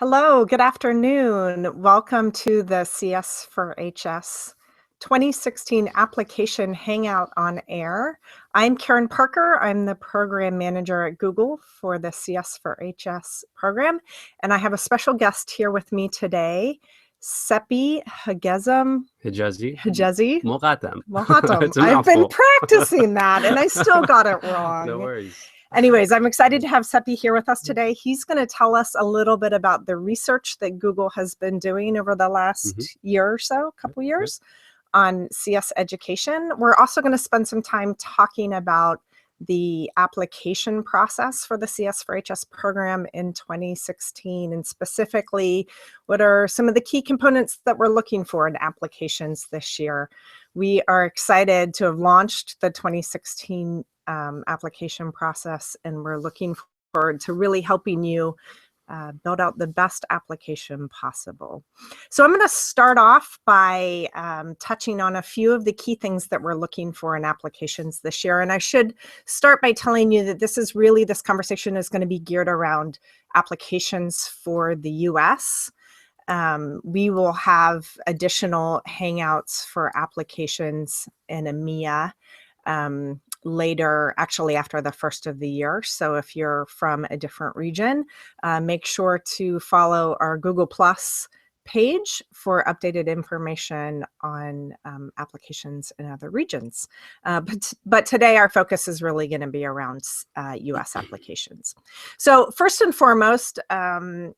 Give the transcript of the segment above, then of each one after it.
Hello, good afternoon. Welcome to the CS4HS 2016 Application Hangout on Air. I'm Karen Parker. I'm the Program Manager at Google for the CS4HS program, and I have a special guest here with me today, Sepi Hejazi Moghadam. Moghadam. It's a I've been mouthful. practicing that, and I still got it wrong. No worries. Anyways, I'm excited to have Sepi here with us today. He's going to tell us a little bit about the research that Google has been doing over the last year or so, couple years, on CS education. We're also going to spend some time talking about the application process for the CS4HS program in 2016, and specifically, what are some of the key components that we're looking for in applications this year. We are excited to have launched the 2016 application process, and we're looking forward to really helping you build out the best application possible. So I'm going to start off by touching on a few of the key things that we're looking for in applications this year. And I should start by telling you that this conversation is going to be geared around applications for the US. We will have additional Hangouts for applications in EMEA later, actually after the first of the year. So if you're from a different region, make sure to follow our Google Plus page for updated information on applications in other regions. But today our focus is really going to be around US applications. So first and foremost, the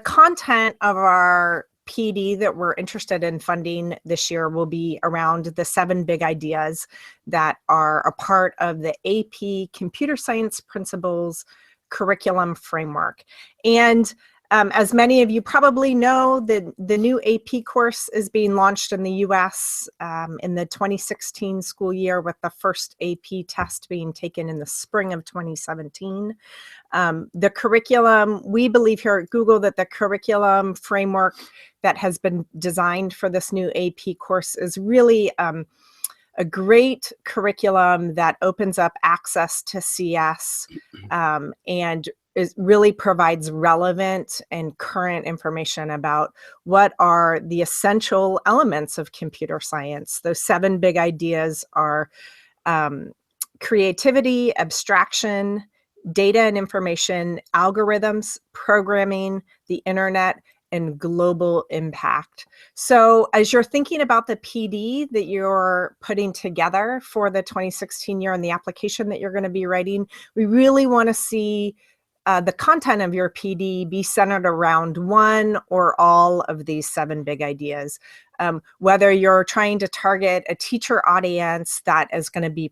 content of our PD that we're interested in funding this year will be around the 7 big ideas that are a part of the AP Computer Science Principles curriculum framework. And as many of you probably know, the new AP course is being launched in the US in the 2016 school year, with the first AP test being taken in the spring of 2017. The curriculum, we believe here at Google that the curriculum framework that has been designed for this new AP course is really a great curriculum that opens up access to CS and really provides relevant and current information about what are the essential elements of computer science. Those 7 big ideas are creativity, abstraction, data and information, algorithms, programming, the internet, and global impact. So as you're thinking about the PD that you're putting together for the 2016 year and the application that you're going to be writing, we really want to see the content of your PD be centered around one or all of these 7 big ideas. Whether you're trying to target a teacher audience that is going to be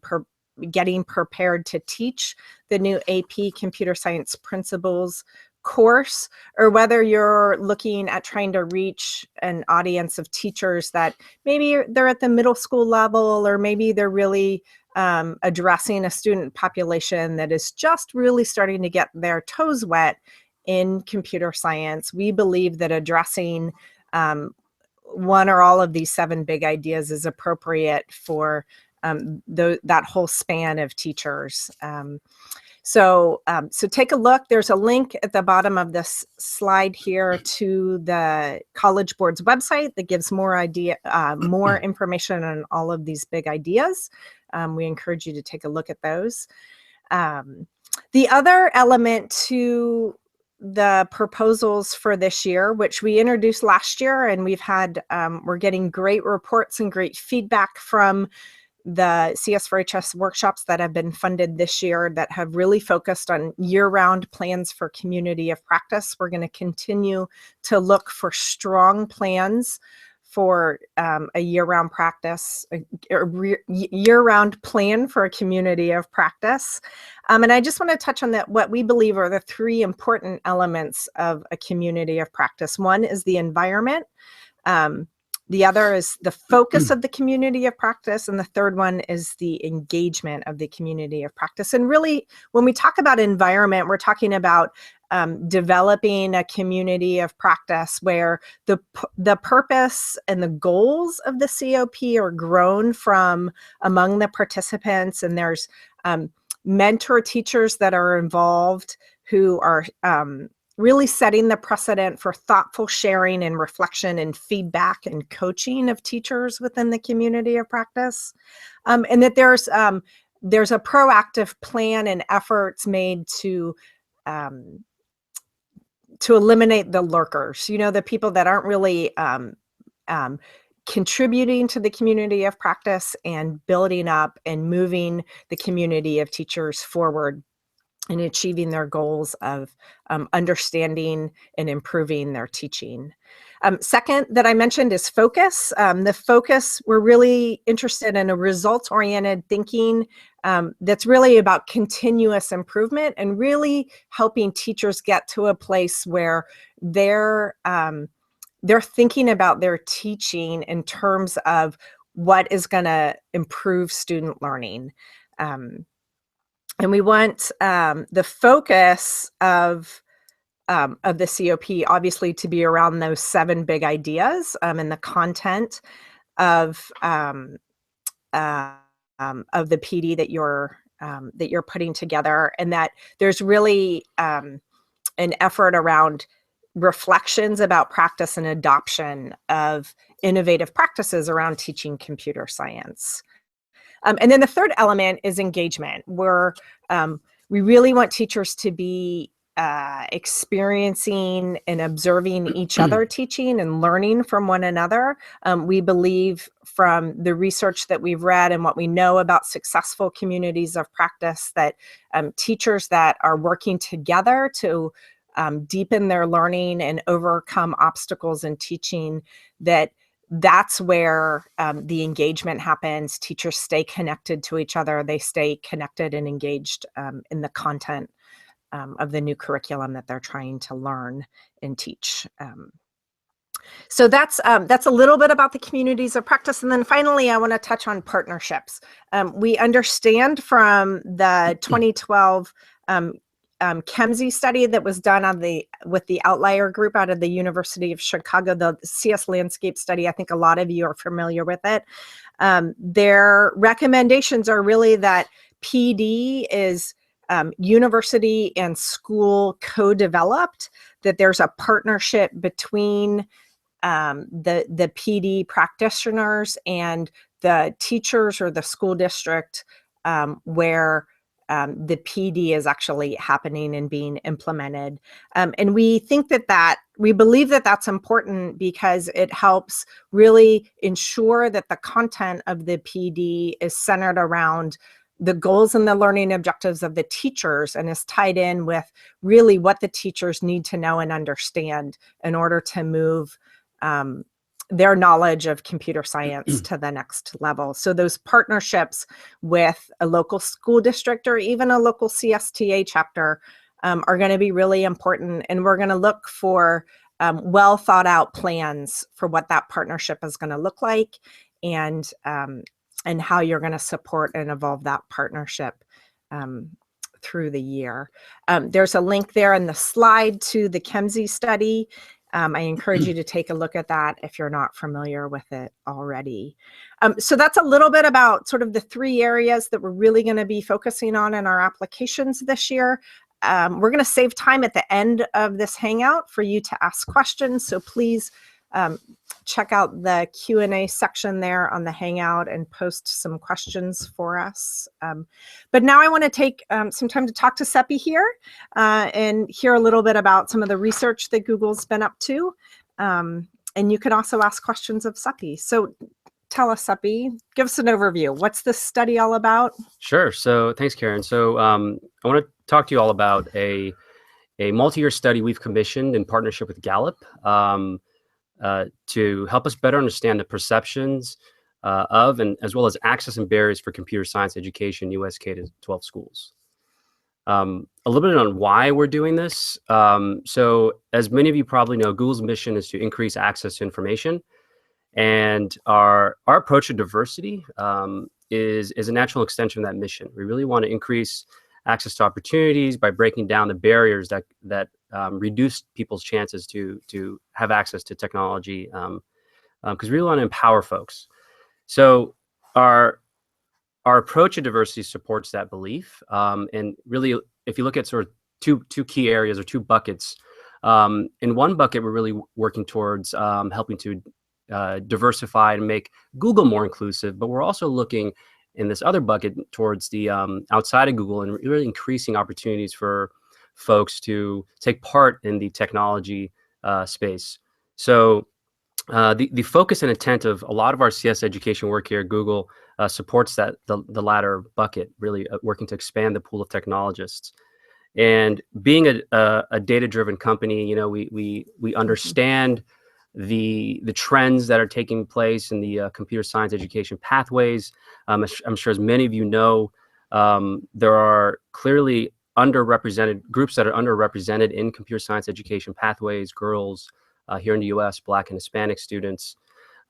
getting prepared to teach the new AP Computer Science Principles course, or whether you're looking at trying to reach an audience of teachers that maybe they're at the middle school level, or maybe they're really addressing a student population that is just really starting to get their toes wet in computer science. We believe that addressing one or all of these 7 big ideas is appropriate for that whole span of teachers. So take a look. There's a link at the bottom of this slide here to the College Board's website that gives more information on all of these big ideas. We encourage you to take a look at those. The other element to the proposals for this year, which we introduced last year, and we're getting great reports and great feedback from the CS4HS workshops that have been funded this year that have really focused on year-round plans for community of practice. We're going to continue to look for strong plans for a year-round year-round plan for a community of practice. And I just want to touch on what we believe are the 3 important elements of a community of practice. One is the environment. The other is the focus of the community of practice, and the third one is the engagement of the community of practice. And really, when we talk about environment, we're talking about developing a community of practice where the purpose and the goals of the COP are grown from among the participants, and there's mentor teachers that are involved who are really setting the precedent for thoughtful sharing and reflection and feedback and coaching of teachers within the community of practice. And that there's a proactive plan and efforts made to eliminate the lurkers, the people that aren't really contributing to the community of practice and building up and moving the community of teachers forward and achieving their goals of understanding and improving their teaching. Second that I mentioned is focus. The focus, we're really interested in a results-oriented thinking that's really about continuous improvement and really helping teachers get to a place where they're thinking about their teaching in terms of what is going to improve student learning. And we want the focus of the COP obviously to be around those 7 big ideas and the content of the PD that you're putting together, and that there's really an effort around reflections about practice and adoption of innovative practices around teaching computer science. And then the third element is engagement, where we really want teachers to be experiencing and observing each other teaching and learning from one another. We believe from the research that we've read and what we know about successful communities of practice that teachers that are working together to deepen their learning and overcome obstacles in teaching, that's where the engagement happens. Teachers stay connected to each other. They stay connected and engaged in the content of the new curriculum that they're trying to learn and teach. So that's a little bit about the communities of practice. And then finally, I want to touch on partnerships. We understand from the 2012 ChemZ study that was done with the outlier group out of the University of Chicago, the CS landscape study. I think a lot of you are familiar with it. Their recommendations are really that PD is university and school co-developed, that there's a partnership between the PD practitioners and the teachers or the school district where the PD is actually happening and being implemented. And we think we believe that that's important because it helps really ensure that the content of the PD is centered around the goals and the learning objectives of the teachers and is tied in with really what the teachers need to know and understand in order to move their knowledge of computer science to the next level. So those partnerships with a local school district or even a local CSTA chapter are going to be really important. And we're going to look for well thought out plans for what that partnership is going to look like and how you're going to support and evolve that partnership through the year. There's a link there in the slide to the ChemZ study. I encourage you to take a look at that if you're not familiar with it already. So that's a little bit about sort of the 3 areas that we're really going to be focusing on in our applications this year. We're going to save time at the end of this Hangout for you to ask questions. So please check out the Q&A section there on the Hangout and post some questions for us. But now I want to take some time to talk to Sepi here and hear a little bit about some of the research that Google's been up to. And you can also ask questions of Sepi. So tell us, Sepi, give us an overview. What's this study all about? Sure. So thanks, Karen. So I want to talk to you all about a multi-year study we've commissioned in partnership with Gallup to help us better understand the perceptions of and as well as access and barriers for computer science education in U.S. K-12 schools. A little bit on why we're doing this. So as many of you probably know, Google's mission is to increase access to information. And our approach to diversity is a natural extension of that mission. We really want to increase access to opportunities by breaking down the barriers that reduce people's chances to have access to technology, because we really want to empower folks. So our approach to diversity supports that belief. And really, if you look at sort of two key areas or 2 buckets, In one bucket, we're really working towards helping to diversify and make Google more inclusive, but we're also looking in this other bucket towards the outside of Google and really increasing opportunities for folks to take part in the technology space. So the focus and intent of a lot of our CS education work here at Google supports that the latter bucket, really working to expand the pool of technologists. And being a data-driven company, you know, we understand the trends that are taking place in the computer science education pathways. I'm sure, as many of you know, there are clearly underrepresented groups that are underrepresented in computer science education pathways, girls here in the US, Black and Hispanic students.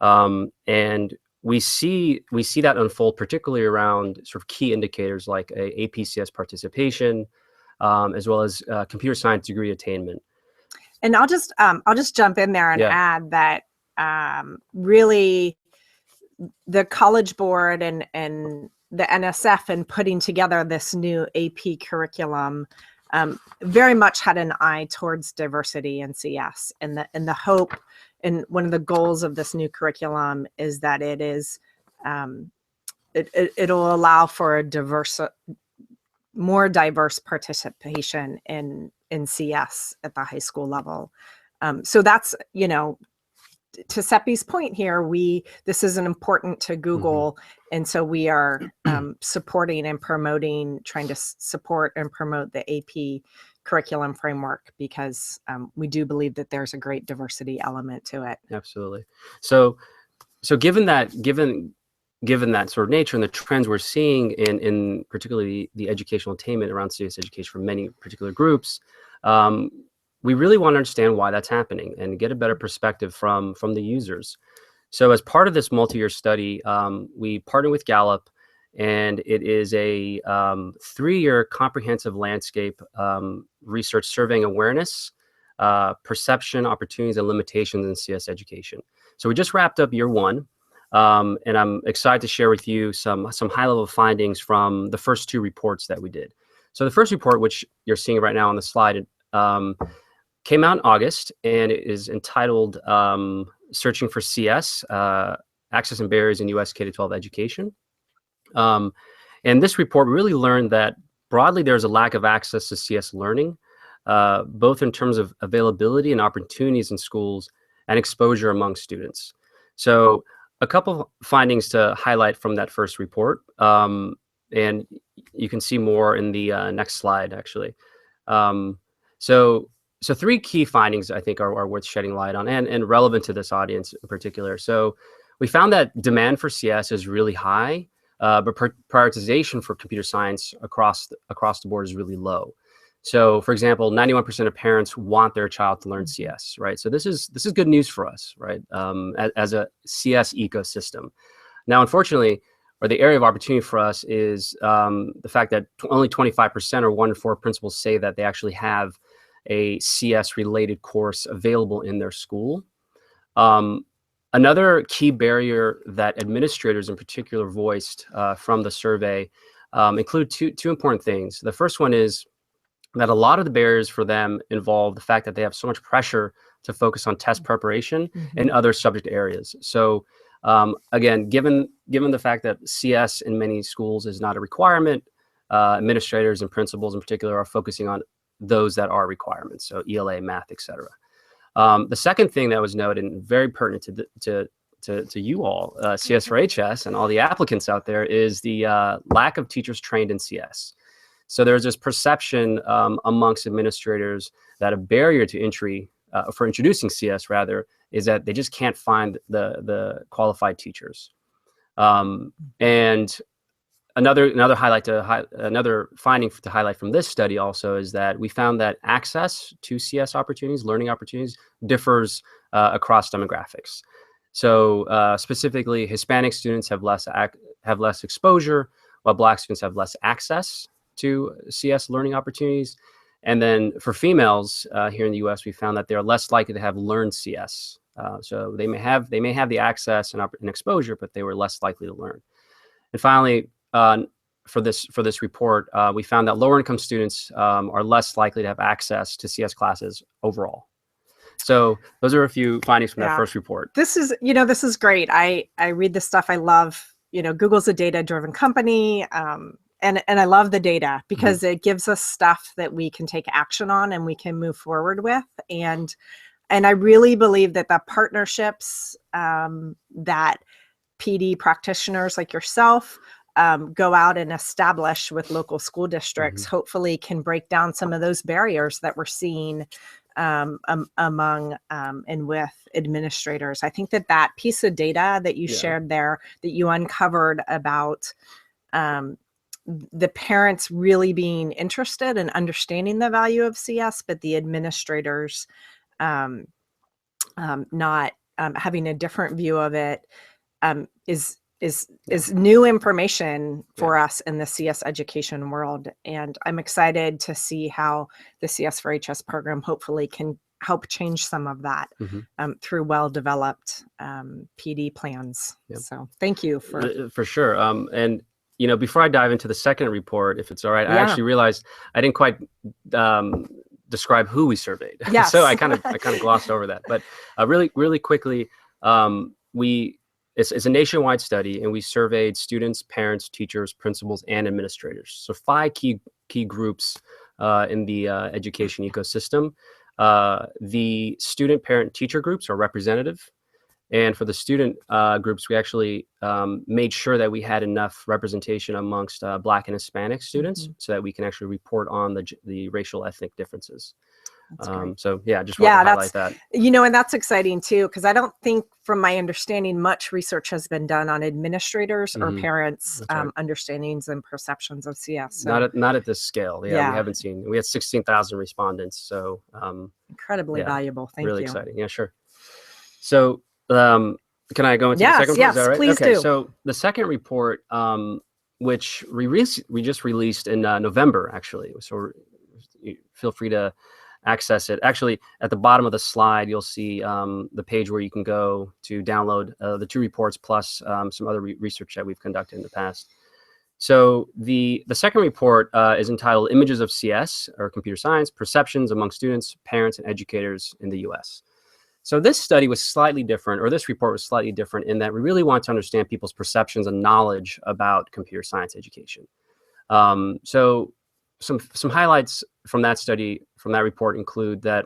And we see that unfold particularly around sort of key indicators like APCS participation, as well as computer science degree attainment. And I'll just jump in there and add that really the College Board and the NSF in putting together this new AP curriculum very much had an eye towards diversity in CS, and the hope and one of the goals of this new curriculum is that it is it'll allow for a more diverse participation in CS at the high school level. So that's, you know, to Sepi's point here, this is important to Google, and so we are supporting and promoting, trying to support and promote the AP curriculum framework, because we do believe that there's a great diversity element to it. Absolutely. So given that sort of nature and the trends we're seeing in particularly the educational attainment around CS education for many particular groups, we really want to understand why that's happening and get a better perspective from the users. So as part of this multi-year study, we partnered with Gallup, and it is a 3-year comprehensive landscape research surveying awareness, perception, opportunities, and limitations in CS education. So we just wrapped up year 1. And I'm excited to share with you some high-level findings from the first 2 reports that we did. So the first report, which you're seeing right now on the slide, came out in August, and it is entitled Searching for CS, Access and Barriers in US K-12 Education. And this report really learned that broadly there's a lack of access to CS learning, both in terms of availability and opportunities in schools and exposure among students. So a couple findings to highlight from that first report, and you can see more in the next slide, actually. So 3 key findings I think are worth shedding light on and relevant to this audience in particular. So we found that demand for CS is really high, but prioritization for computer science across the board is really low. So, for example, 91% of parents want their child to learn CS, right? So this is good news for us, right? As a CS ecosystem. Now, unfortunately, or the area of opportunity for us is the fact that only 25% or 1 in 4 principals say that they actually have a CS-related course available in their school. Another key barrier that administrators in particular voiced from the survey include two important things. The first one is that a lot of the barriers for them involve the fact that they have so much pressure to focus on test preparation and other subject areas. So again, given the fact that CS in many schools is not a requirement, administrators and principals in particular are focusing on those that are requirements, so ELA, math, etc. The second thing that was noted and very pertinent to you all, CS4HS and all the applicants out there, is the lack of teachers trained in CS. So there's this perception amongst administrators that a barrier to entry for introducing CS rather is that they just can't find the qualified teachers. And another finding to highlight from this study also is that we found that access to CS opportunities, learning opportunities, differs across demographics. So specifically, Hispanic students have less exposure, while Black students have less access to CS learning opportunities. And then for females here in the US, we found that they're less likely to have learned CS. So they may have the access and exposure, but they were less likely to learn. And finally, for this report, we found that lower income students are less likely to have access to CS classes overall. So those are a few findings from that first report. This is, this is great. I read this stuff. I love, Google's a data-driven company. And I love the data because it gives us stuff that we can take action on and we can move forward with. And I really believe that the partnerships that PD practitioners like yourself go out and establish with local school districts, hopefully can break down some of those barriers that we're seeing among and with administrators. I think that piece of data that you shared there, that you uncovered about the parents really being interested and understanding the value of CS, but the administrators not having a different view of it is new information for us in the CS education world. And I'm excited to see how the CS4HS program hopefully can help change some of that through well-developed PD plans. So thank you for sure. And before I dive into the second report, if it's all right, I actually realized I didn't quite describe who we surveyed. Yes. So I kind of glossed over that. But really quickly, it's a nationwide study, and we surveyed students, parents, teachers, principals, and administrators. So 5 key groups in the education ecosystem. The student, parent, teacher groups are representative. And for the student groups, we actually made sure that we had enough representation amongst Black and Hispanic students so that we can actually report on the racial ethnic differences. So just want to highlight that. And that's exciting too, because I don't think, from my understanding, much research has been done on administrators or parents' understandings and perceptions of CS. So, not at this scale. We haven't seen. We had 16,000 respondents, so incredibly valuable. Thank you. Really exciting. Yeah, sure. So can I go into the second report? Yes, is that right? Please do. do. So the second report, which we just released in November, actually. So feel free to access it. Actually, at the bottom of the slide, you'll see the page where you can go to download the 2 reports plus some other research that we've conducted in the past. So the second report is entitled Images of CS, or Computer Science, Perceptions Among Students, Parents, and Educators in the U.S. So this study was slightly different, or this report was slightly different, in that we really want to understand people's perceptions and knowledge about computer science education. So some highlights from that study, from that report, include that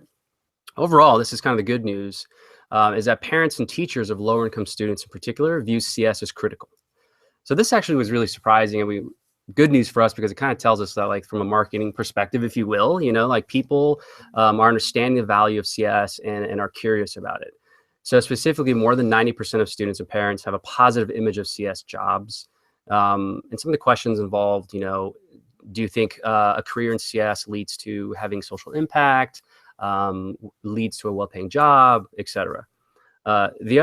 overall, this is kind of the good news, is that parents and teachers of lower income students in particular view CS as critical. So this actually was really surprising, and good news for us, because it kind of tells us that, like, from a marketing perspective, if you will, like, people are understanding the value of CS and are curious about it. So specifically, more than 90% of students and parents have a positive image of CS jobs. And some of the questions involved, do you think a career in CS leads to having social impact, leads to a well-paying job, etc. The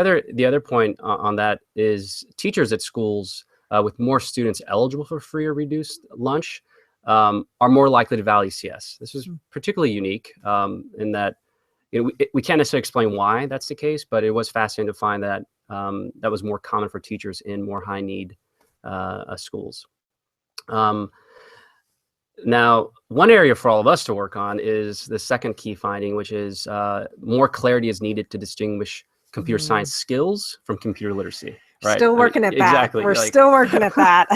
other point on that is teachers at schools with more students eligible for free or reduced lunch are more likely to value CS. This is particularly unique in that we can't necessarily explain why that's the case, but it was fascinating to find that that was more common for teachers in more high need schools. Now, one area for all of us to work on is the second key finding, which is more clarity is needed to distinguish computer science skills from computer literacy. Right? Still working at that. Exactly. We're still working at that.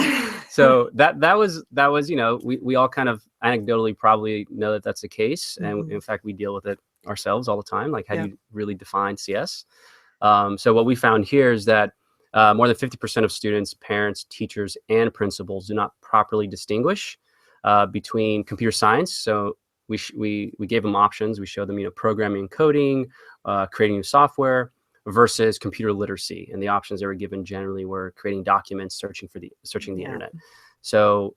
So that was we all kind of anecdotally probably know that that's the case, and in fact we deal with it ourselves all the time. Like, how do you really define CS? So what we found here is that more than 50% of students, parents, teachers, and principals do not properly distinguish between computer science. So we gave them options. We showed them programming and coding, creating new software, versus computer literacy. And the options they were given generally were creating documents, searching the internet. So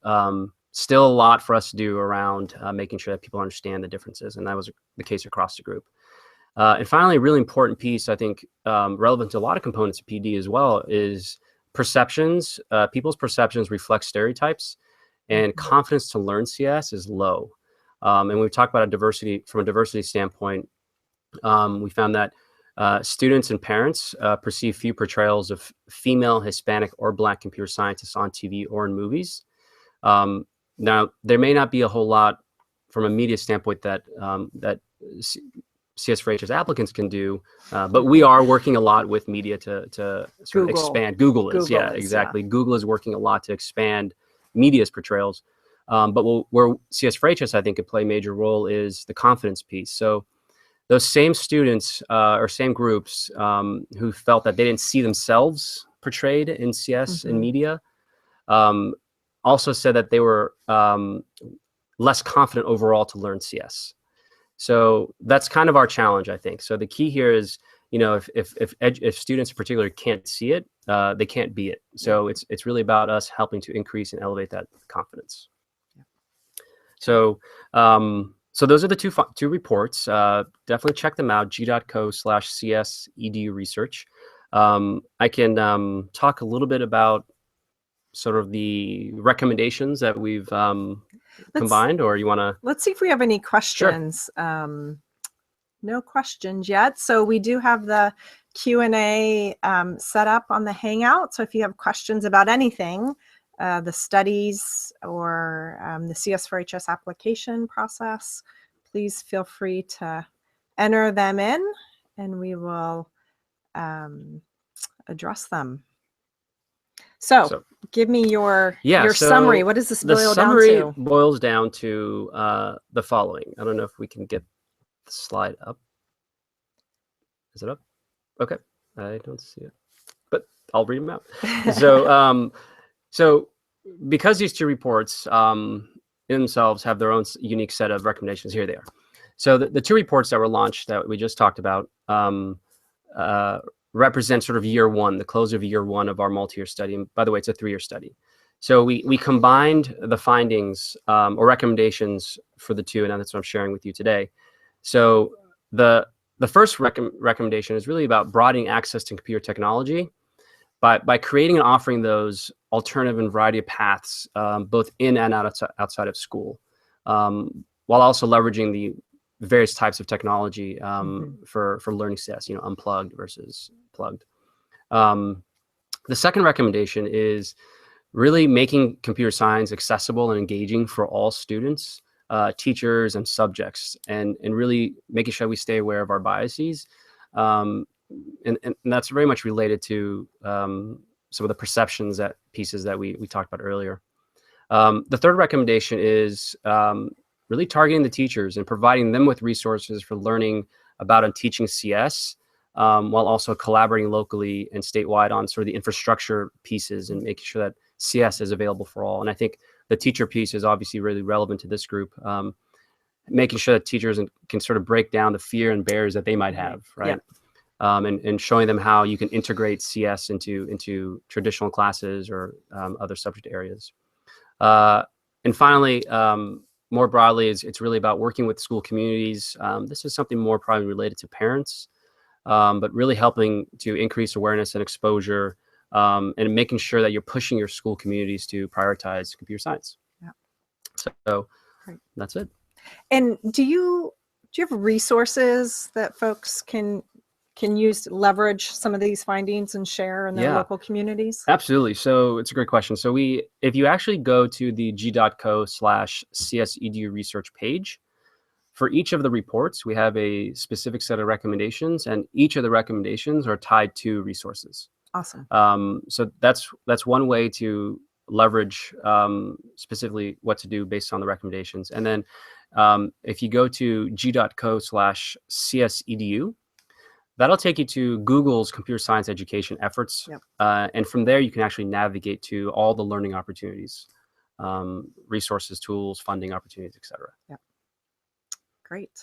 still a lot for us to do around making sure that people understand the differences. And that was the case across the group. And finally, a really important piece, I think, relevant to a lot of components of PD as well, is perceptions. People's perceptions reflect stereotypes, and confidence to learn CS is low. And when we talk about from a diversity standpoint, we found that students and parents perceive few portrayals of female, Hispanic, or Black computer scientists on TV or in movies, Now, there may not be a whole lot from a media standpoint that CS4HS applicants can do, but we are working a lot with media to sort of expand. Google is, exactly. Google is working a lot to expand media's portrayals. But where CS4HS, I think, could play a major role is the confidence piece. So those same students or same groups who felt that they didn't see themselves portrayed in CS in media also said that they were less confident overall to learn CS. So that's kind of our challenge, I think. So the key here is, you know, if students in particular can't see it, they can't be it. So it's really about us helping to increase and elevate that confidence. So so those are the two reports. Definitely check them out, g.co/CS edu research. I can talk a little bit about sort of the recommendations that we've combined, or you want to? Let's see if we have any questions. Sure. No questions yet. So we do have the Q&A set up on the Hangout. So if you have questions about anything, the studies or the CS4HS application process, please feel free to enter them in and we will address them. So give me your summary. What does this boil down to? The summary boils down to the following. I don't know if we can get the slide up. Is it up? Okay. I don't see it, but I'll read them out. So because these two reports in themselves have their own unique set of recommendations, here they are. So the two reports that were launched that we just talked about represent sort of year one, the close of year one of our multi-year study. And by the way, it's a 3-year study. So we combined the findings or recommendations for the two, and that's what I'm sharing with you today. So the first recommendation is really about broadening access to computer technology by creating and offering those alternative and variety of paths, both in and outside of school, while also leveraging the various types of technology for learning CS, you know, unplugged versus plugged. The second recommendation is really making computer science accessible and engaging for all students, teachers, and subjects, and really making sure we stay aware of our biases. And that's very much related to some of the perceptions pieces that we talked about earlier. The third recommendation is really targeting the teachers and providing them with resources for learning about and teaching CS, while also collaborating locally and statewide on sort of the infrastructure pieces and making sure that CS is available for all. And I think the teacher piece is obviously really relevant to this group, making sure that teachers can sort of break down the fear and barriers that they might have, right? Yeah. And showing them how you can integrate CS into traditional classes or other subject areas. And finally, more broadly, it's really about working with school communities. This is something more probably related to parents, but really helping to increase awareness and exposure, and making sure that you're pushing your school communities to prioritize computer science. Yeah. So that's it. And do you have resources that folks can use to leverage some of these findings and share in their local communities? Absolutely. So it's a great question. So if you actually go to the g.co/CS edu research page, for each of the reports, we have a specific set of recommendations, and each of the recommendations are tied to resources. Awesome. So that's one way to leverage specifically what to do based on the recommendations. And then if you go to g.co/CS edu, that'll take you to Google's computer science education efforts. Yep. And from there, you can actually navigate to all the learning opportunities, resources, tools, funding opportunities, et cetera. Yep. Great.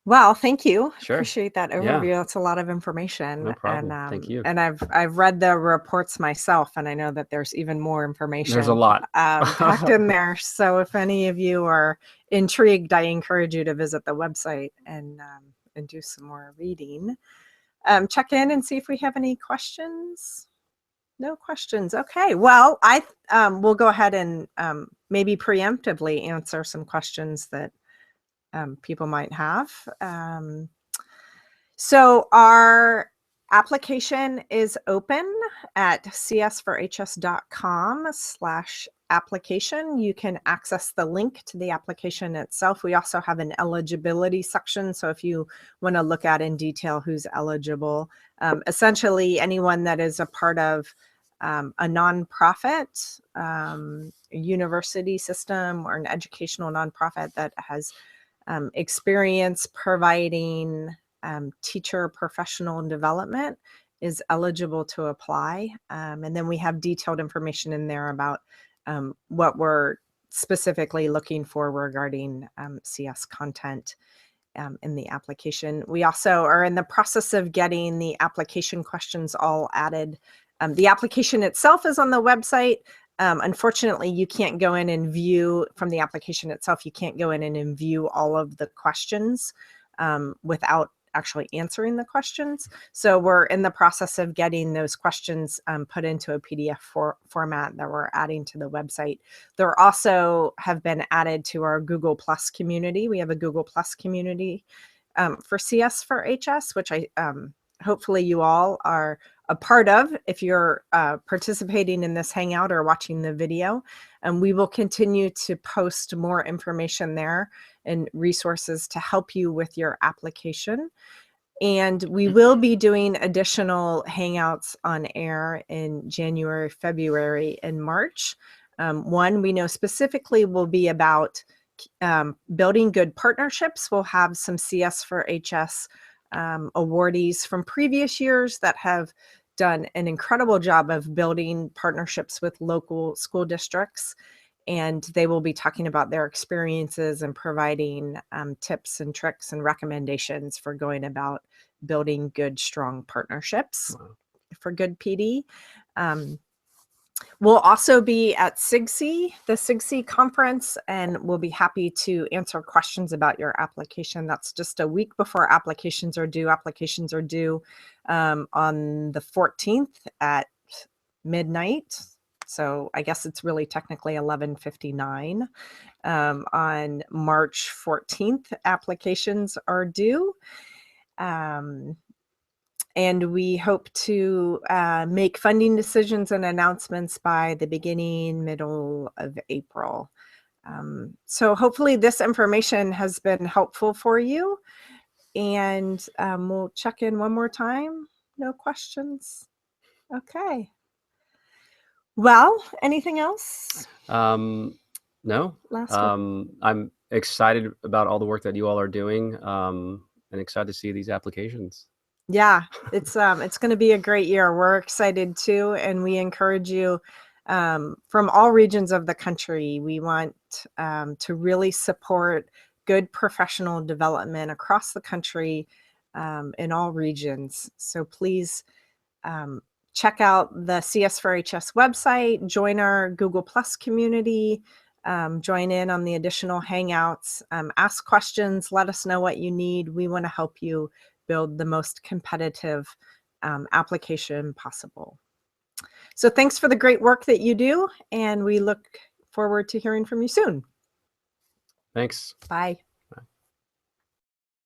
Well, thank you. Sure. Appreciate that overview. Yeah. That's a lot of information. No problem. And, thank you. And I've read the reports myself, and I know that there's even more information. There's a lot packed in there. So if any of you are intrigued, I encourage you to visit the website and do some more reading. Check in and see if we have any questions. No questions. Okay. Well, I will go ahead and maybe preemptively answer some questions that people might have. So our Application is open at cs4hs.com/application. You can access the link to the application itself. We also have an eligibility section, so if you want to look at in detail who's eligible, essentially anyone that is a part of a nonprofit, a university system, or an educational nonprofit that has experience providing teacher professional development is eligible to apply. And then we have detailed information in there about what we're specifically looking for regarding CS content in the application. We also are in the process of getting the application questions all added. The application itself is on the website. Unfortunately, you can't go in and view from the application itself. You can't go in and view all of the questions without actually answering the questions. So we're in the process of getting those questions put into a PDF format that we're adding to the website. There also have been added to our Google Plus community. We have a Google Plus community for CS4HS, which I hopefully you all are a part of if you're participating in this Hangout or watching the video. And we will continue to post more information there and resources to help you with your application. And we will be doing additional Hangouts on air in January, February, and March. One we know specifically will be about building good partnerships. We'll have some CS4HS awardees from previous years that have done an incredible job of building partnerships with local school districts, and they will be talking about their experiences and providing tips and tricks and recommendations for going about building good, strong partnerships for good PD. We'll also be at SIGC, the SIGC conference, and we'll be happy to answer questions about your application. That's just a week before applications are due. Applications are due on the 14th at midnight. So I guess it's really technically 11:59. On March 14th, applications are due. And we hope to make funding decisions and announcements by the middle of April. So hopefully this information has been helpful for you. And we'll check in one more time. No questions? Okay. Well, anything else? No. I'm excited about all the work that you all are doing and excited to see these applications. Yeah, it's going to be a great year. We're excited too, and we encourage you from all regions of the country. We want to really support good professional development across the country in all regions. So please check out the CS4HS website, join our Google Plus community, join in on the additional Hangouts, ask questions, let us know what you need. We want to help you build the most competitive application possible. So thanks for the great work that you do, and we look forward to hearing from you soon. Thanks. Bye.